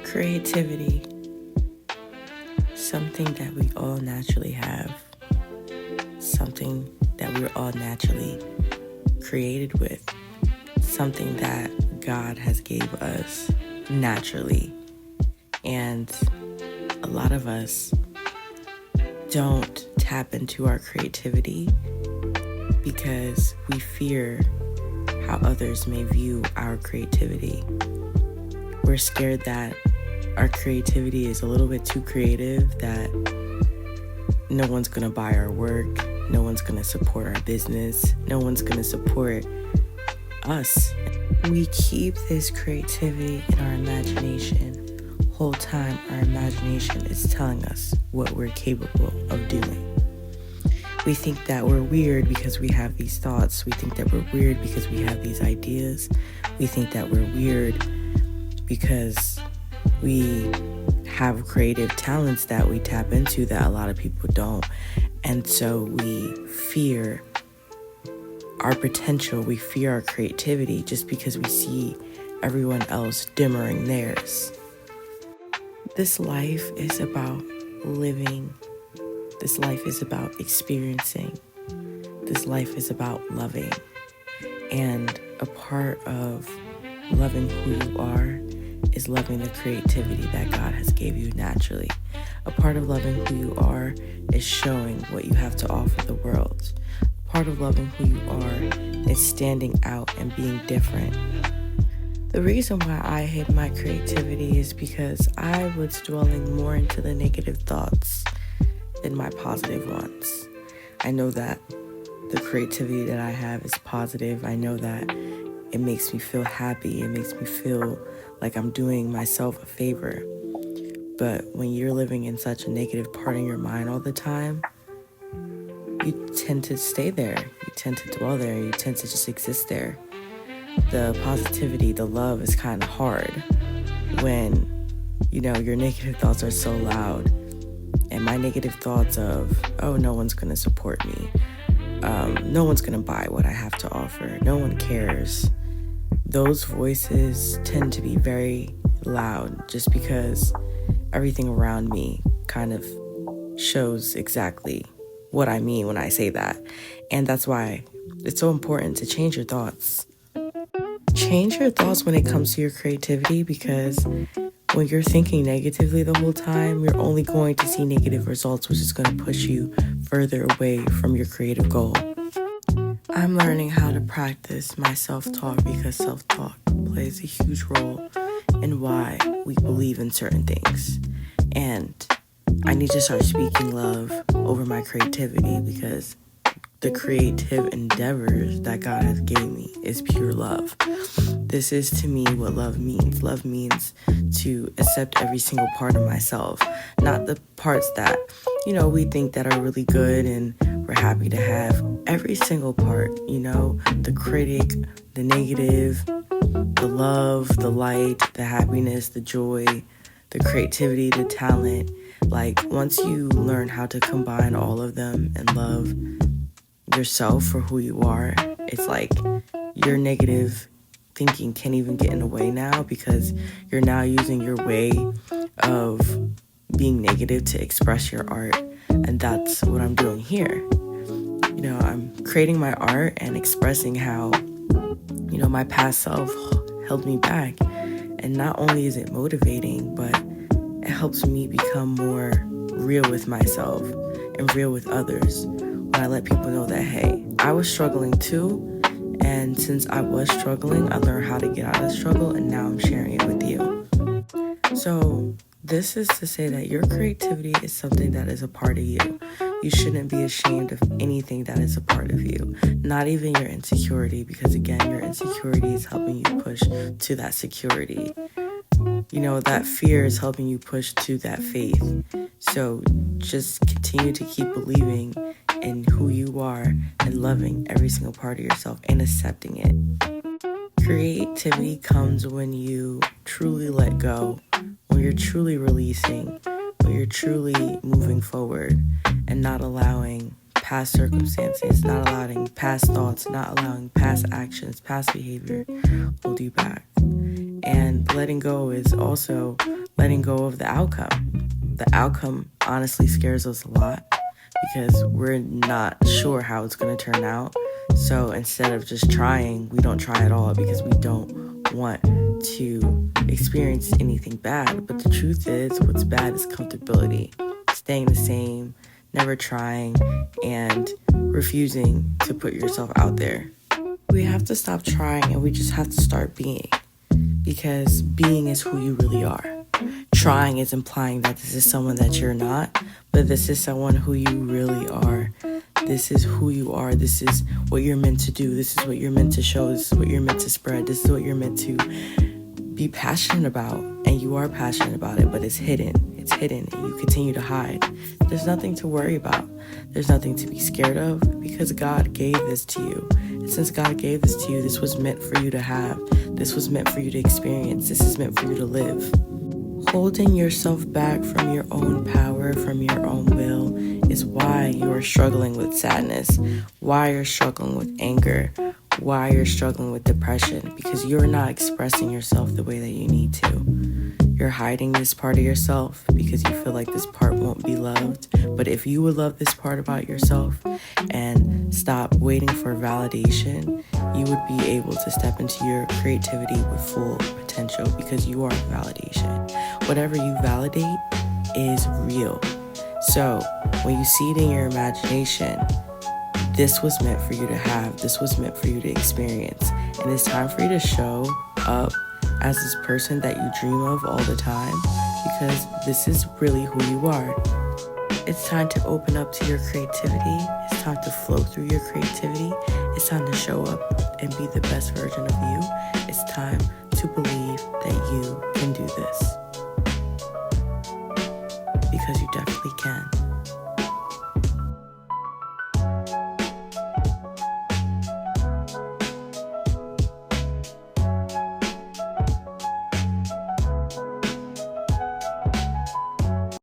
Creativity, something that we all naturally have, something that we're all naturally created with, something that God has gave us naturally. And a lot of us don't tap into our creativity because we fear how others may view our creativity. We're scared that our creativity is a little bit too creative, that no one's gonna buy our work, no one's gonna support our business, no one's gonna support us. We keep this creativity in our imagination. Whole time our imagination is telling us what we're capable of doing. We think that we're weird because we have these thoughts. We think that we're weird because we have these ideas. We think that we're weird because we have creative talents that we tap into that a lot of people don't. And so we fear our potential, we fear our creativity just because we see everyone else dimmering theirs. This life is about living. This life is about experiencing. This life is about loving. And a part of loving who you are is loving the creativity that God has gave you naturally. A part of loving who you are is showing what you have to offer the world. A part of loving who you are is standing out and being different. The reason why I hid my creativity is because I was dwelling more into the negative thoughts than my positive ones. I know that the creativity that I have is positive. I know that it makes me feel happy. It makes me feel like I'm doing myself a favor. But when you're living in such a negative part in your mind all the time, you tend to stay there. You tend to dwell there. You tend to just exist there. The positivity, the love is kind of hard when, your negative thoughts are so loud. And my negative thoughts of, oh, no one's going to support me. No one's going to buy what I have to offer. No one cares. Those voices tend to be very loud just because everything around me kind of shows exactly what I mean when I say that. And that's why it's so important to change your thoughts. Change your thoughts when it comes to your creativity, because when you're thinking negatively the whole time, you're only going to see negative results, which is going to push you further away from your creative goal. I'm learning how to practice my self-talk because self-talk plays a huge role in why we believe in certain things. And I need to start speaking love over my creativity, because the creative endeavors that God has gave me is pure love. This is to me what love means. Love means to accept every single part of myself, not the parts that, we think that are really good and we're happy to have. Every single part, the critic, the negative, the love, the light, the happiness, the joy, the creativity, the talent. Like, once you learn how to combine all of them and love yourself for who you are, it's like your negative thinking can't even get in the way now, because you're now using your way of being negative to express your art. And that's what I'm doing here. I'm creating my art and expressing how, my past self held me back. And not only is it motivating, but it helps me become more real with myself and real with others. When I let people know that, hey, I was struggling too. And since I was struggling, I learned how to get out of the struggle, and now I'm sharing it with you. So this is to say that your creativity is something that is a part of you. You shouldn't be ashamed of anything that is a part of you, not even your insecurity, because again, your insecurity is helping you push to that security. That fear is helping you push to that faith. So just continue to keep believing in who you are and loving every single part of yourself and accepting it. Creativity comes when you truly let go, when you're truly releasing, when you're truly moving forward and not allowing past circumstances, not allowing past thoughts, not allowing past actions, past behavior hold you back. And letting go is also letting go of the outcome. The outcome honestly scares us a lot because we're not sure how it's going to turn out. So instead of just trying, we don't try at all because we don't want to experience anything bad. But the truth is, what's bad is comfortability, staying the same, never trying, and refusing to put yourself out there. We have to stop trying and we just have to start being, because being is who you really are. Trying is implying that this is someone that you're not, but this is someone who you really are. This is who you are. This is what you're meant to do. This is what you're meant to show. This is what you're meant to spread. This is what you're meant to be passionate about. And you are passionate about it, but it's hidden. It's hidden and you continue to hide. There's nothing to worry about. There's nothing to be scared of because God gave this to you. And since God gave this to you, this was meant for you to have. This was meant for you to experience. This is meant for you to live. Holding yourself back from your own power, from your own will, is why you are struggling with sadness, why you're struggling with anger, why you're struggling with depression, because you're not expressing yourself the way that you need to. You're hiding this part of yourself because you feel like this part won't be loved. But if you would love this part about yourself and stop waiting for validation, you would be able to step into your creativity with full potential because you are validation. Whatever you validate is real. So when you see it in your imagination, this was meant for you to have. This was meant for you to experience. And it's time for you to show up as this person that you dream of all the time, because this is really who you are. It's time to open up to your creativity. It's time to flow through your creativity. It's time to show up and be the best version of you. It's time to believe that you can do this, because you definitely can.